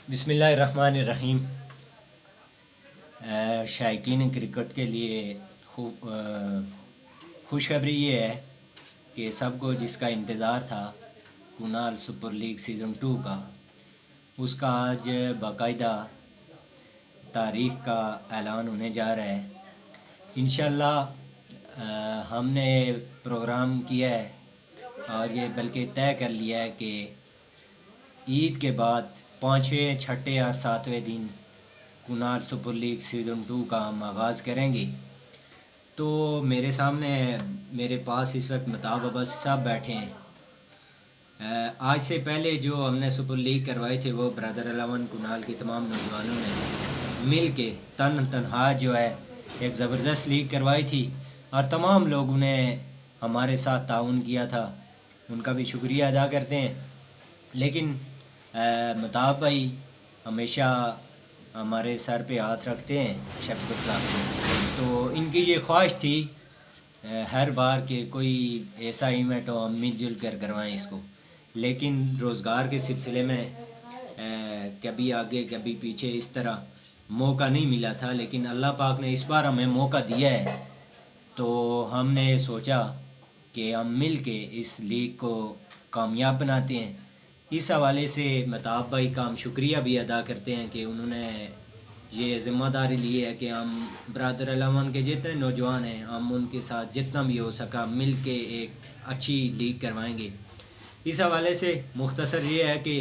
بسم اللہ الرحمن الرحیم۔ شائقین کرکٹ کے لیے خوشخبری یہ ہے کہ سب کو جس کا انتظار تھا کنال سپر لیگ سیزن 2 کا، اس کا آج باقاعدہ تاریخ کا اعلان ہونے جا رہا ہے۔ انشاءاللہ ہم نے پروگرام کیا ہے اور یہ بلکہ طے کر لیا ہے کہ عید کے بعد 5ویں، 6ٹھے اور 7ویں دن کنال سپر لیگ سیزن 2 کا ہم آغاز کریں گے۔ تو میرے سامنے میرے پاس اس وقت متاب عباسی صاحب بیٹھے ہیں۔ آج سے پہلے جو ہم نے سپر لیگ کروائے تھے وہ برادر 11 کنال کے تمام نوجوانوں نے مل کے تنہا جو ہے ایک زبردست لیگ کروائی تھی اور تمام لوگوں نے ہمارے ساتھ تعاون کیا تھا، ان کا بھی شکریہ ادا کرتے ہیں۔ لیکن متاب بھائی ہمیشہ ہمارے سر پہ ہاتھ رکھتے ہیں شفقت کا، تو ان کی یہ خواہش تھی ہر بار کہ کوئی ایسا ایونٹ ہو ہم مل جل کر کروائیں اس کو، لیکن روزگار کے سلسلے میں کبھی آگے کبھی پیچھے اس طرح موقع نہیں ملا تھا، لیکن اللہ پاک نے اس بار ہمیں موقع دیا ہے، تو ہم نے سوچا کہ ہم مل کے اس لیگ کو کامیاب بناتے ہیں۔ اس حوالے سے متاب بھائی کا ہم شکریہ بھی ادا کرتے ہیں کہ انہوں نے یہ ذمہ داری لی ہے کہ ہم برادر 11 کے جتنے نوجوان ہیں ہم ان کے ساتھ جتنا بھی ہو سکا مل کے ایک اچھی لیگ کروائیں گے۔ اس حوالے سے مختصر یہ ہے کہ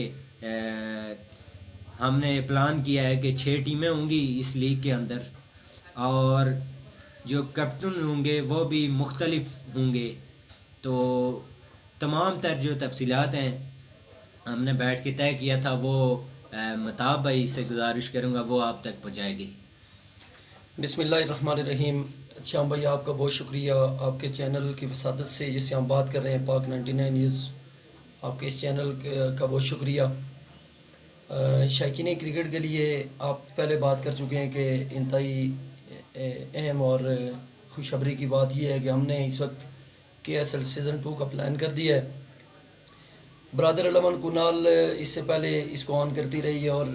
ہم نے پلان کیا ہے کہ 6 ٹیمیں ہوں گی اس لیگ کے اندر، اور جو کیپٹن ہوں گے وہ بھی مختلف ہوں گے، تو تمام تر جو تفصیلات ہیں ہم نے بیٹھ کے طے کیا تھا وہ متاب بھائی سے گزارش کروں گا وہ آپ تک پہنچائے گی۔ بسم اللہ الرحمن الرحیم۔ شام بھائی آپ کا بہت شکریہ، آپ کے چینل کی وسادت سے جس سے ہم بات کر رہے ہیں پاک 99 نیوز، آپ کے اس چینل کا بہت شکریہ۔ شائقین کرکٹ کے لیے آپ پہلے بات کر چکے ہیں کہ انتہائی اہم اور خوشخبری کی بات یہ ہے کہ ہم نے اس وقت KSL سیزن 2 کا پلان کر دیا ہے۔ برادر 11 کنال اس سے پہلے اس کو آن کرتی رہی ہے اور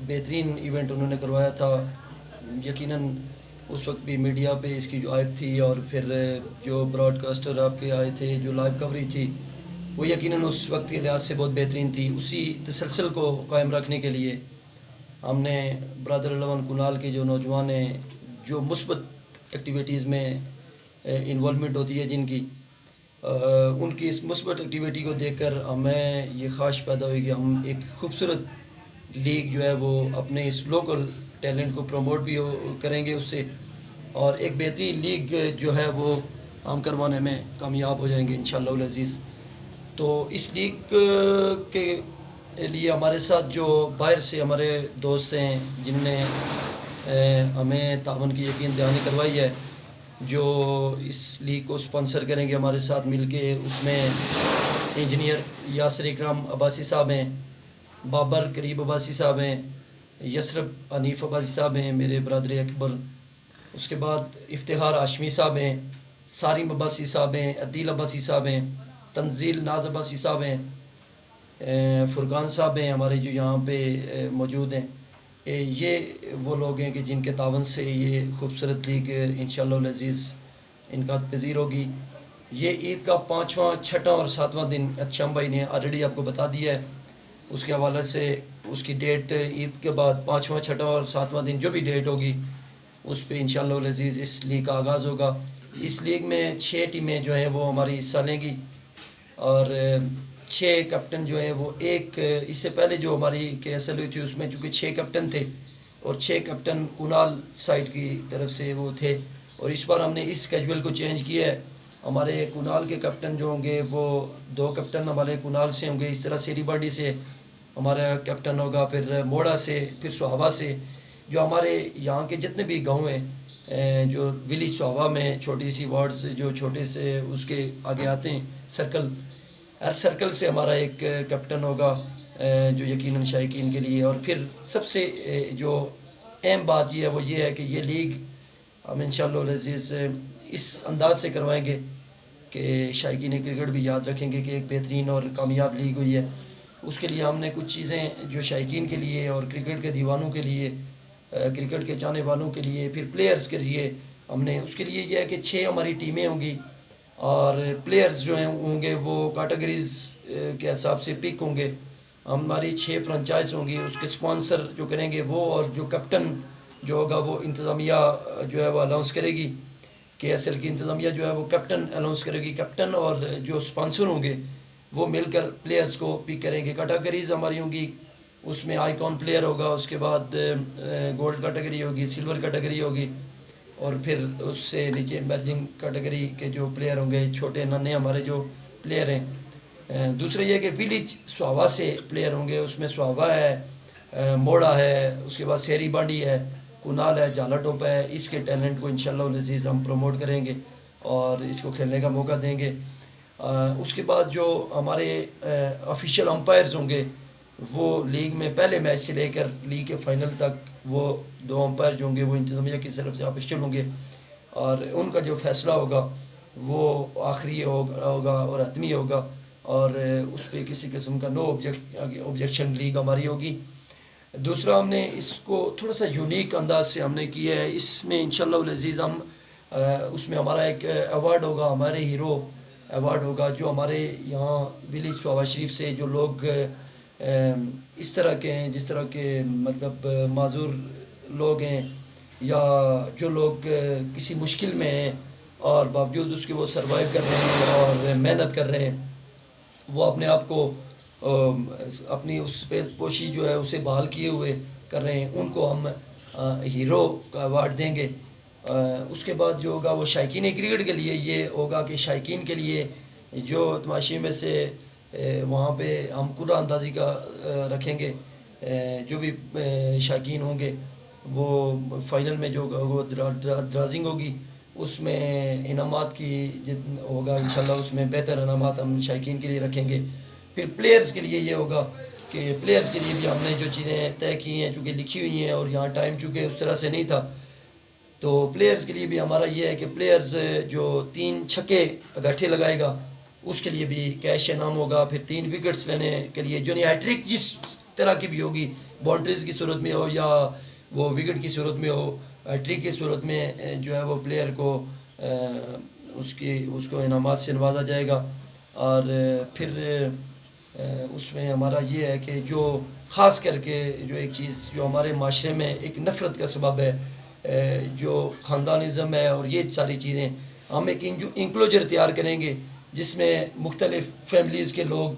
بہترین ایونٹ انہوں نے کروایا تھا۔ یقیناً اس وقت بھی میڈیا پہ اس کی جو آئپ تھی اور پھر جو براڈ کاسٹر آپ کے آئے تھے جو لائیو کوریج تھی وہ یقیناً اس وقت کے لحاظ سے بہت بہترین تھی۔ اسی تسلسل کو قائم رکھنے کے لیے ہم نے برادر 11 کنال کے جو نوجوان ہیں جو مثبت ایکٹیویٹیز میں انوالومنٹ ہوتی ہے جن کی ان کی اس مثبت ایکٹیویٹی کو دیکھ کر ہمیں یہ خواہش پیدا ہوئی کہ ہم ایک خوبصورت لیگ جو ہے وہ اپنے اس لوکل ٹیلنٹ کو پروموٹ بھی کریں گے اس سے، اور ایک بہترین لیگ جو ہے وہ ہم کروانے میں کامیاب ہو جائیں گے انشاءاللہ العزیز۔ تو اس لیگ کے لیے ہمارے ساتھ جو باہر سے ہمارے دوست ہیں جن نے ہمیں تعاون کی یقین دہانی کروائی ہے، جو اس لیگ کو سپانسر کریں گے ہمارے ساتھ مل کے، اس میں انجینئر یاسر اکرام عباسی صاحب ہیں، بابر قریب عباسی صاحب ہیں، یسرب حنیف عباسی صاحب ہیں میرے برادر اکبر، اس کے بعد افتخار ہاشمی صاحب ہیں، سارم عباسی صاحب ہیں، عدیل عباسی صاحب ہیں، تنزیل ناز عباسی صاحب ہیں، فرقان صاحب ہیں ہمارے جو یہاں پہ موجود ہیں۔ یہ وہ لوگ ہیں کہ جن کے تعاون سے یہ خوبصورت لیگ انشاءاللہ العزیز انعقاد پذیر ہوگی۔ یہ عید کا 5واں، 6واں اور 7واں دن شام بھائی نے آلریڈی آپ کو بتا دیا ہے، اس کے حوالے سے اس کی ڈیٹ عید کے بعد 5واں، 6واں اور 7واں دن جو بھی ڈیٹ ہوگی اس پہ انشاءاللہ العزیز اس لیگ کا آغاز ہوگا۔ اس لیگ میں 6 ٹیمیں جو ہیں وہ ہماری حصہ لیں گی، اور 6 کیپٹن جو ہیں وہ ایک اس سے پہلے جو ہماری KSL ہوئی تھی اس میں چونکہ 6 کیپٹن تھے اور 6 کیپٹن کنال سائڈ کی طرف سے وہ تھے، اور اس بار ہم نے اس کیجول کو چینج کیا ہے۔ ہمارے کنال کے کیپٹن جو ہوں گے وہ 2 کیپٹن ہمارے کنال سے ہوں گے، اس طرح سیری بانڈی سے ہمارا کیپٹن ہوگا، پھر موڑا سے، پھر سہاوا سے، جو ہمارے یہاں کے جتنے بھی گاؤں ہیں جو ولیج سہاوا میں چھوٹی سی وارڈز جو چھوٹے سے اس کے آگے آتے ہیں سرکل، ہر سرکل سے ہمارا ایک کیپٹن ہوگا جو یقیناً شائقین کے لیے۔ اور پھر سب سے جو اہم بات یہ ہے وہ یہ ہے کہ یہ لیگ ہم انشاءاللہ العزیز اس انداز سے کروائیں گے کہ شائقین کرکٹ بھی یاد رکھیں گے کہ ایک بہترین اور کامیاب لیگ ہوئی ہے۔ اس کے لیے ہم نے کچھ چیزیں جو شائقین کے لیے اور کرکٹ کے دیوانوں کے لیے، کرکٹ کے چاہنے والوں کے لیے، پھر پلیئرز کے لیے ہم نے اس کے لیے یہ ہے کہ 6 ہماری ٹیمیں ہوں گی، اور پلیئرز جو ہیں ہوں گے وہ کیٹیگریز کے حساب سے پک ہوں گے. ہماری 6 فرنچائز ہوں گی، اس کے سپانسر جو کریں گے وہ، اور جو کیپٹن جو ہوگا وہ انتظامیہ جو ہے وہ اناؤنس کرے گی. KSL کی انتظامیہ جو ہے وہ کیپٹن اناؤنس کرے گی. کیپٹن اور جو سپانسر ہوں گے وہ مل کر پلیئرز کو پک کریں گے. کیٹیگریز ہماری ہوں گی، اس میں آئیکن پلیئر ہوگا، اس کے بعد گولڈ کیٹیگری ہوگی، سلور کیٹیگری ہوگی، اور پھر اس سے نیچے ایمرجنگ کیٹیگری کے جو پلیئر ہوں گے، چھوٹے ننے ہمارے جو پلیئر ہیں. دوسرا یہ کہ ولیج سواوا سے پلیئر ہوں گے، اس میں سواوا ہے، موڑا ہے، اس کے بعد سیری بانڈی ہے، کنال ہے، جالا ٹوپ ہے. اس کے ٹیلنٹ کو انشاءاللہ العزیز ہم پروموٹ کریں گے اور اس کو کھیلنے کا موقع دیں گے. اس کے بعد جو ہمارے آفیشیل امپائرز ہوں گے وہ لیگ میں پہلے میچ سے لے کر لیگ کے فائنل تک وہ 2 امپائر جو ہوں گے وہ انتظامیہ کی طرف سے آفیشیل ہوں گے، اور ان کا جو فیصلہ ہوگا وہ آخری ہوگا اور حتمی ہوگا، اور اس پہ کسی قسم کا نو آبجیکشن لیگ ہماری ہوگی. دوسرا ہم نے اس کو تھوڑا سا یونیک انداز سے ہم نے کیا ہے. اس میں انشاءاللہ العزیز ہم اس میں ہمارا ایک ایوارڈ ہوگا، ہمارے ہیرو ایوارڈ ہوگا، جو ہمارے یہاں ولیج سواوا شریف سے جو لوگ اس طرح کے ہیں، جس طرح کے مطلب معذور لوگ ہیں، یا جو لوگ کسی مشکل میں ہیں اور باوجود اس کے وہ سروائیو کر رہے ہیں اور محنت کر رہے ہیں، وہ اپنے آپ کو اپنی اس پہ پوشی جو ہے اسے بحال کیے ہوئے کر رہے ہیں، ان کو ہم ہیرو کا ایوارڈ دیں گے. اس کے بعد جو ہوگا وہ شائقین کرکٹ کے لیے یہ ہوگا کہ شائقین کے لیے جو تماشی میں سے وہاں پہ ہم قرعہ اندازی کا رکھیں گے. جو بھی شائقین ہوں گے وہ فائنل میں جو وہ ڈرازنگ ہوگی، اس میں انعامات کی ہوگا انشاءاللہ، اس میں بہتر انعامات ہم شائقین کے لیے رکھیں گے. پھر پلیئرز کے لیے یہ ہوگا کہ پلیئرز کے لیے بھی ہم نے جو چیزیں طے کی ہیں چونکہ لکھی ہوئی ہیں، اور یہاں ٹائم چونکہ اس طرح سے نہیں تھا، تو پلیئرز کے لیے بھی ہمارا یہ ہے کہ پلیئرز جو 3 چھکے اگٹھے لگائے گا اس کے لیے بھی کیش انعام ہوگا. پھر 3 وکٹس لینے کے لیے جو ہیٹرک جس طرح کی بھی ہوگی، باؤنڈریز کی صورت میں ہو یا وہ وکٹ کی صورت میں ہو، ہیٹرک کی صورت میں جو ہے وہ پلیئر کو اس کو انعامات سے نوازا جائے گا. اور پھر اس میں ہمارا یہ ہے کہ جو خاص کر کے جو ایک چیز جو ہمارے معاشرے میں ایک نفرت کا سبب ہے، جو خاندانزم ہے اور یہ ساری چیزیں، ہم ایک انکلوجر تیار کریں گے جس میں مختلف فیملیز کے لوگ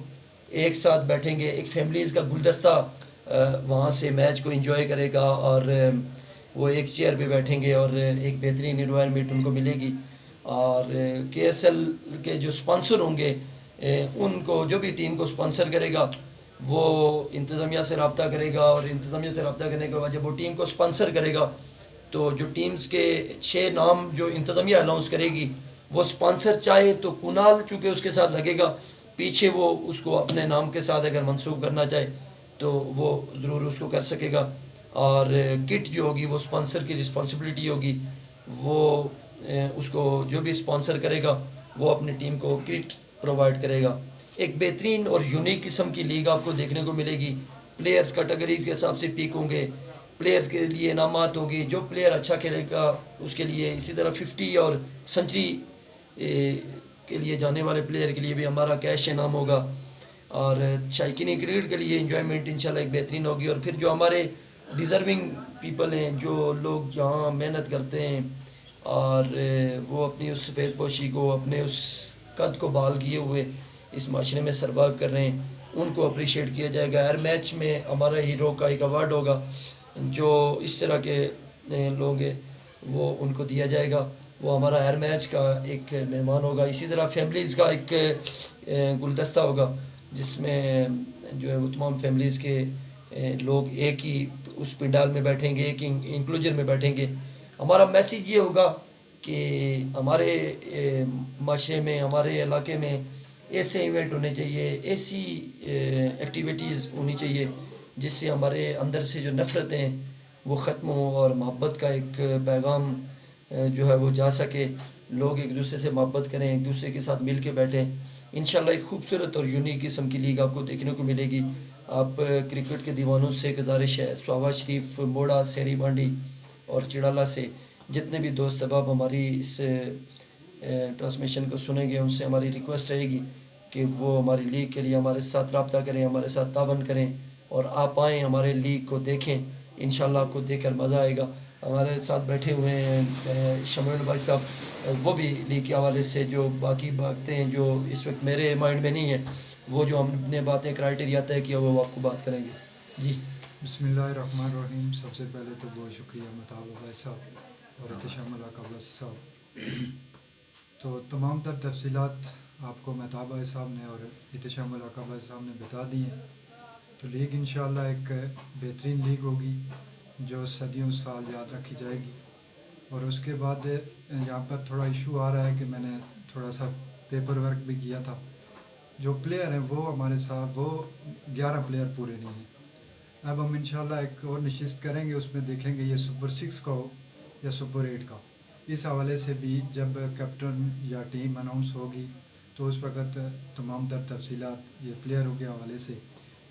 ایک ساتھ بیٹھیں گے. ایک فیملیز کا گلدستہ وہاں سے میچ کو انجوائے کرے گا، اور وہ ایک چیئر پہ بیٹھیں گے اور ایک بہترین انوائرمنٹ ان کو ملے گی. اور KSL کے جو سپانسر ہوں گے ان کو، جو بھی ٹیم کو سپانسر کرے گا وہ انتظامیہ سے رابطہ کرے گا، اور انتظامیہ سے رابطہ کرنے کے بعد جب وہ ٹیم کو سپانسر کرے گا تو جو ٹیمز کے 6 نام جو انتظامیہ اناؤنس کرے گی، وہ سپانسر چاہے تو کنال چونکہ اس کے ساتھ لگے گا پیچھے، وہ اس کو اپنے نام کے ساتھ اگر منسوخ کرنا چاہے تو وہ ضرور اس کو کر سکے گا. اور کٹ جو ہوگی وہ سپانسر کی رسپانسبلٹی ہوگی، وہ اس کو جو بھی سپانسر کرے گا وہ اپنی ٹیم کو کٹ پرووائڈ کرے گا. ایک بہترین اور یونیک قسم کی لیگ آپ کو دیکھنے کو ملے گی. پلیئرز کیٹیگریز کے حساب سے پیک ہوں گے، پلیئرز کے لیے انعامات ہوں گی. جو پلیئر اچھا کھیلے گا اس کے لیے، اسی طرح 50 اور سنچری کے لیے جانے والے پلیئر کے لیے بھی ہمارا کیش انعام ہوگا. اور شائقین کرکٹ کے لیے انجوائمنٹ انشاءاللہ ایک بہترین ہوگی. اور پھر جو ہمارے ڈیزرونگ پیپل ہیں، جو لوگ یہاں محنت کرتے ہیں اور وہ اپنی اس سفید پوشی کو، اپنے اس قد کو بحال کیے ہوئے اس معاشرے میں سروائیو کر رہے ہیں، ان کو اپریشیٹ کیا جائے گا. ہر میچ میں ہمارا ہیرو کا ایک ایوارڈ ہوگا، جو اس طرح کے لوگ ہیں وہ ان کو دیا جائے گا. وہ ہمارا ہر میچ کا ایک مہمان ہوگا. اسی طرح فیملیز کا ایک گلدستہ ہوگا جس میں جو ہے وہ تمام فیملیز کے لوگ ایک ہی اس پنڈال میں بیٹھیں گے، ایک انکلوجر میں بیٹھیں گے. ہمارا میسیج یہ ہوگا کہ ہمارے معاشرے میں، ہمارے علاقے میں ایسے ایونٹ ہونے چاہیے، ایسی ایکٹیویٹیز ہونی چاہیے جس سے ہمارے اندر سے جو نفرتیں وہ ختم ہوں اور محبت کا ایک پیغام جو ہے وہ جا سکے. لوگ ایک دوسرے سے محبت کریں، ایک دوسرے کے ساتھ مل کے بیٹھیں. انشاءاللہ ایک خوبصورت اور یونیک قسم کی لیگ آپ کو دیکھنے کو ملے گی. آپ کرکٹ کے دیوانوں سے گزارش ہے سوابا شریف, موڑا, سیری بانڈی اور چڑالہ سے جتنے بھی دوست احباب ہماری اس ٹرانسمیشن کو سنیں گے, ان سے ہماری ریکویسٹ رہے گی کہ وہ ہماری لیگ کے لیے ہمارے ساتھ رابطہ کریں, ہمارے ساتھ تعاون کریں اور آپ آئیں ہمارے لیگ کو دیکھیں. انشاءاللہ آپ کو دیکھ کر مزہ آئے گا. ہمارے ساتھ بیٹھے ہوئے ہیں شمیل بھائی صاحب, وہ بھی لیگ کے حوالے سے جو باقی باتیں ہیں جو اس وقت میرے مائنڈ میں نہیں ہیں, وہ جو ہم نے باتیں کرائٹیریا طے کیا وہ آپ کو بات کریں گے. جی بسم اللہ الرحمن الرحیم. سب سے پہلے تو بہت شکریہ مطاب بھائی صاحب اور احتشام اللہ قبل صاحب. تو تمام تر تفصیلات آپ کو مطاب بھائی صاحب نے اور احتشام اللہ قبل صاحب نے بتا دی ہیں. تو لیگ انشاءاللہ ایک بہترین لیگ ہوگی جو صدیوں سال یاد رکھی جائے گی. اور اس کے بعد یہاں پر تھوڑا ایشو آ رہا ہے کہ میں نے تھوڑا سا پیپر ورک بھی کیا تھا. جو پلیئر ہیں وہ ہمارے ساتھ وہ 11 پلیئر پورے نہیں ہیں. اب ہم انشاءاللہ ایک اور نشست کریں گے, اس میں دیکھیں گے یہ سپر 6 کا ہو یا سپر 8 کا. اس حوالے سے بھی جب کیپٹن یا ٹیم اناؤنس ہوگی تو اس وقت تمام تر تفصیلات یہ پلیئروں کے حوالے سے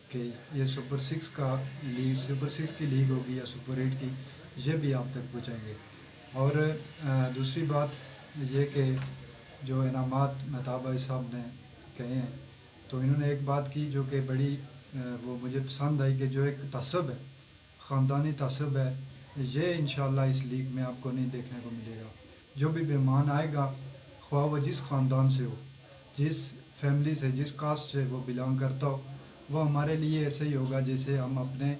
کہ یہ سپر 6 کا لیگ, سپر 6 کی لیگ ہوگی یا سپر 8 کی, یہ بھی آپ تک پہنچائیں گے. اور دوسری بات یہ کہ جو انعامات مطاب بھائی صاحب نے کہے ہیں تو انہوں نے ایک بات کی جو کہ بڑی وہ مجھے پسند آئی کہ جو ایک تعصب ہے, خاندانی تعصب ہے, یہ انشاءاللہ اس لیگ میں آپ کو نہیں دیکھنے کو ملے گا. جو بھی مہمان آئے گا خواہ وہ جس خاندان سے ہو, جس فیملی سے, جس کاسٹ سے وہ بلانگ کرتا ہو, وہ ہمارے لیے ایسے ہی ہوگا جیسے ہم اپنے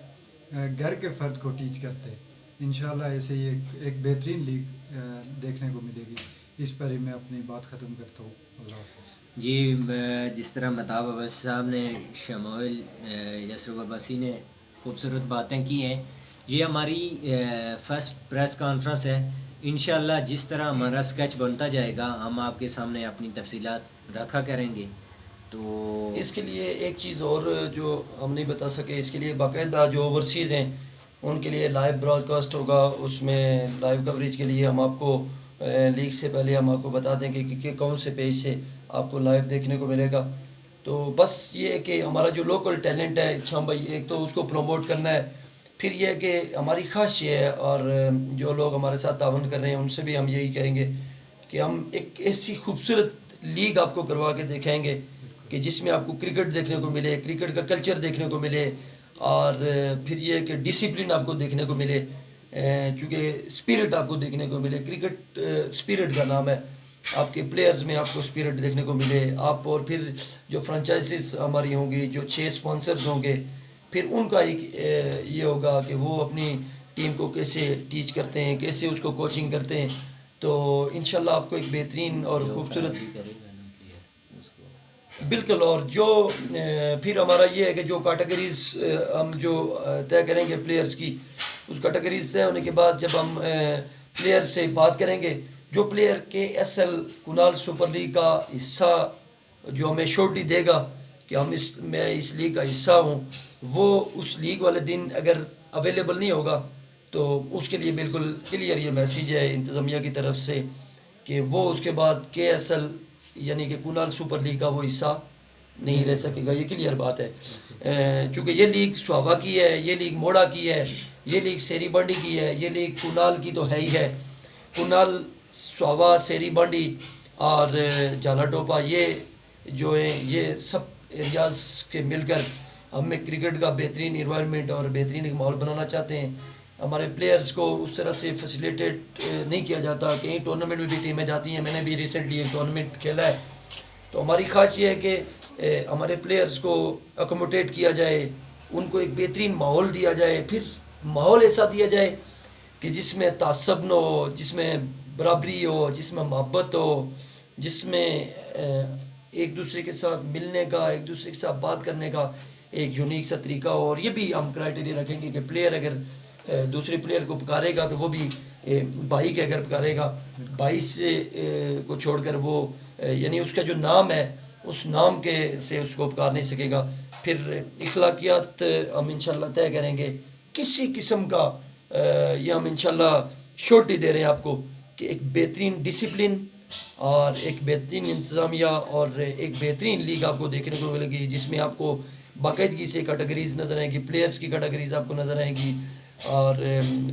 گھر کے فرد کو ٹیچ کرتے ہیں. انشاءاللہ ایسے ہی ایک بہترین لیگ دیکھنے کو ملے گی. اس پر ہی میں اپنی بات ختم کرتا ہوں. اللہ حافظ. جی جس طرح مطاب عباسی صاحب نے, شمائل یسرف عباسی نے خوبصورت باتیں کی ہیں, یہ ہماری فرسٹ پریس کانفرنس ہے. انشاءاللہ جس طرح ہمارا سکیچ بنتا جائے گا ہم آپ کے سامنے اپنی تفصیلات رکھا کریں گے. تو اس کے لیے ایک چیز اور جو ہم نہیں بتا سکے, اس کے لیے باقاعدہ جو اوورسیز ہیں ان کے لیے لائیو براڈ کاسٹ ہوگا. اس میں لائیو کوریج کے لیے ہم آپ کو لیگ سے پہلے ہم آپ کو بتا دیں گے کہ کون سے پیج سے آپ کو لائیو دیکھنے کو ملے گا. تو بس یہ ہے کہ ہمارا جو لوکل ٹیلنٹ ہے شام بھائی, ایک تو اس کو پروموٹ کرنا ہے. پھر یہ ہے کہ ہماری خواہش یہ ہے, اور جو لوگ ہمارے ساتھ تعاون کر رہے ہیں ان سے بھی ہم یہی کہیں گے کہ ہم ایک ایسی خوبصورت لیگ آپ کو کروا کے دکھائیں گے کہ جس میں آپ کو کرکٹ دیکھنے کو ملے, کرکٹ کا کلچر دیکھنے کو ملے, اور پھر یہ کہ ڈسپلن آپ کو دیکھنے کو ملے, چونکہ اسپرٹ آپ کو دیکھنے کو ملے. کرکٹ اسپرٹ کا نام ہے. آپ کے پلیئرز میں آپ کو اسپرٹ دیکھنے کو ملے. آپ اور پھر جو فرنچائزز ہماری ہوں گی, جو 6 اسپانسرز ہوں گے, پھر ان کا ایک یہ ہوگا کہ وہ اپنی ٹیم کو کیسے ٹیچ کرتے ہیں, کیسے اس کو کوچنگ کرتے ہیں. تو انشاءاللہ آپ کو ایک بہترین اور خوبصورت بالکل. اور جو پھر ہمارا یہ ہے کہ جو کیٹیگریز ہم جو طے کریں گے پلیئرز کی, اس کیٹیگریز طے ہونے کے بعد جب ہم پلیئر سے بات کریں گے, جو پلیئر کے ایس ایل کنال سپر لیگ کا حصہ جو ہمیں شورٹی دے گا کہ میں اس لیگ کا حصہ ہوں, وہ اس لیگ والے دن اگر اویلیبل نہیں ہوگا تو اس کے لیے بالکل کلیئر یہ میسیج ہے انتظامیہ کی طرف سے کہ وہ اس کے بعد کے ایس ایل یعنی کہ کنال سپر لیگ کا وہ حصہ نہیں رہ سکے گا. یہ کلیئر بات ہے. چونکہ یہ لیگ سوابا کی ہے, یہ لیگ موڑا کی ہے, یہ لیگ سیری بانڈی کی ہے, یہ لیگ کنال کی تو ہے ہی ہے. کنال, سوابا, سیری بانڈی اور جالا ٹوپا, یہ جو ہیں یہ سب ایریاز کے مل کر ہم ایک کرکٹ کا بہترین انوائرمنٹ اور بہترین ایک ماحول بنانا چاہتے ہیں. ہمارے پلیئرز کو اس طرح سے فیسیلیٹیٹ نہیں کیا جاتا. کہیں ٹورنامنٹ میں بھی ٹیمیں جاتی ہیں, میں نے بھی ریسنٹلی ایک ٹورنامنٹ کھیلا ہے. تو ہماری خواہش یہ ہے کہ ہمارے پلیئرز کو اکوموڈیٹ کیا جائے, ان کو ایک بہترین ماحول دیا جائے. پھر ماحول ایسا دیا جائے کہ جس میں تعصب نہ ہو, جس میں برابری ہو, جس میں محبت ہو, جس میں ایک دوسرے کے ساتھ ملنے کا, ایک دوسرے کے ساتھ بات کرنے کا ایک یونیک سا طریقہ ہو. اور یہ بھی ہم کرائٹیریا رکھیں گے کہ پلیئر اگر دوسرے پلیئر کو پکارے گا تو وہ بھی بھائی کے اگر پکارے گا, بھائی سے کو چھوڑ کر وہ یعنی اس کا جو نام ہے اس نام کے سے اس کو پکار نہیں سکے گا. پھر اخلاقیات ہم انشاءاللہ طے کریں گے. کسی قسم کا یہ ہم انشاءاللہ شورٹی دے رہے ہیں آپ کو کہ ایک بہترین ڈسپلن اور ایک بہترین انتظامیہ اور ایک بہترین لیگ آپ کو دیکھنے کو ملے گی، جس میں آپ کو باقاعدگی سے کیٹیگریز نظر آئیں گی، پلیئرز کی کیٹیگریز آپ کو نظر آئیں گی، اور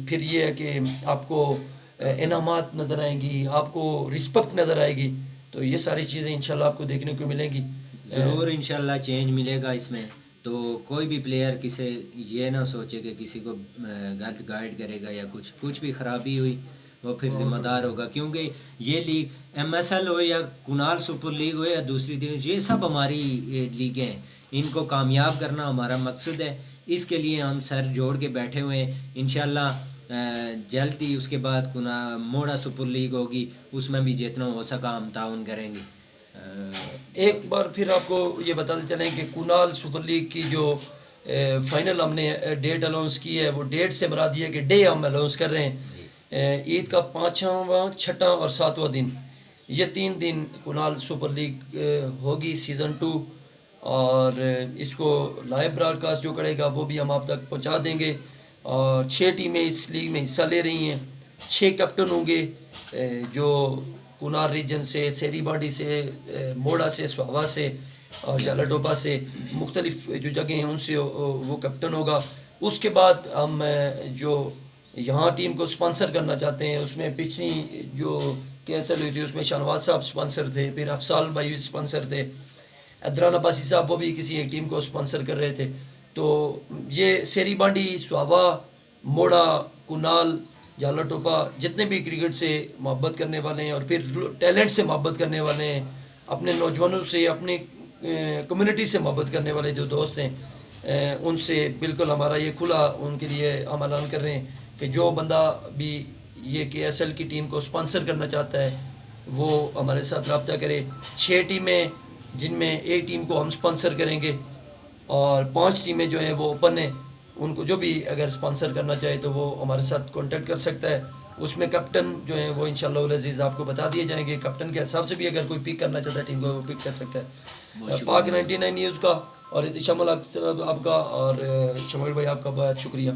پھر یہ ہے کہ آپ کو انعامات نظر آئیں گی، آپ کو رسپیکٹ نظر آئے گی. تو یہ ساری چیزیں انشاءاللہ آپ کو دیکھنے کو ملیں گی. ضرور انشاءاللہ چینج ملے گا اس میں. تو کوئی بھی پلیئر کسی یہ نہ سوچے کہ کسی کو غلط گائیڈ کرے گا یا کچھ بھی خرابی ہوئی وہ پھر ذمہ دار ہوگا، کیونکہ یہ لیگ ایم ایس ایل ہو یا کنال سپر لیگ ہو یا دوسری ٹیم، یہ سب ہماری لیگیں ہیں. ان کو کامیاب کرنا ہمارا مقصد ہے. اس کے لیے ہم سر جوڑ کے بیٹھے ہوئے ہیں. انشاءاللہ جلد ہی اس کے بعد موڑا سپر لیگ ہوگی، اس میں بھی جتنا ہو سکا ہم تعاون کریں گے. ایک بار پھر آپ کو یہ بتاتے چلیں کہ کنال سپر لیگ کی جو فائنل ہم نے ڈیٹ اناؤنس کی ہے، وہ ڈیٹ سے مراد یہ ہے کہ ڈے ہم اناؤنس کر رہے ہیں. عید کا 5واں، 6واں اور 7واں دن، یہ 3 دن کنال سپر لیگ ہوگی سیزن 2. اور اس کو لائیو براڈ کاسٹ جو کرے گا وہ بھی ہم آپ تک پہنچا دیں گے. اور 6 ٹیمیں اس لیگ میں حصہ لے رہی ہیں. 6 کیپٹن ہوں گے جو کنار ریجن سے، سیری بانڈی سے، موڑا سے، سواوا سے اور جالا ڈوبا سے، مختلف جو جگہیں ہیں ان سے وہ کیپٹن ہوگا. اس کے بعد ہم جو یہاں ٹیم کو سپانسر کرنا چاہتے ہیں، اس میں پچھلی جو کے ایس ایل ہوئی تھی اس میں شہنواز صاحب سپانسر تھے، پھر افضال بھائی سپانسر تھے، عدنان عباسی صاحب وہ بھی کسی ایک ٹیم کو سپانسر کر رہے تھے. تو یہ سیری بانڈی، سواوا، موڑا، کنال، جالا ٹوپا جتنے بھی کرکٹ سے محبت کرنے والے ہیں اور پھر ٹیلنٹ سے محبت کرنے والے ہیں، اپنے نوجوانوں سے، اپنی کمیونٹی سے محبت کرنے والے جو دوست ہیں، ان سے بالکل ہمارا یہ کھلا ان کے لیے ہم اعلان کر رہے ہیں کہ جو بندہ بھی یہ کے ایس ایل کی ٹیم کو سپانسر کرنا چاہتا ہے وہ ہمارے ساتھ رابطہ کرے. 6 ٹیمیں جن میں ایک ٹیم کو ہم سپانسر کریں گے اور 5 ٹیمیں جو ہیں وہ اوپن ہیں. ان کو جو بھی اگر سپانسر کرنا چاہے تو وہ ہمارے ساتھ کانٹیکٹ کر سکتا ہے. اس میں کیپٹن جو ہیں وہ انشاءاللہ العزیز آپ کو بتا دیے جائیں گے. کیپٹن کے حساب سے بھی اگر کوئی پک کرنا چاہتا ہے ٹیم کو وہ پک کر سکتا ہے. پاک 99 نیوز کا اور احتشام الحق صاحب آپ کا اور شمائل بھائی آپ کا بہت شکریہ.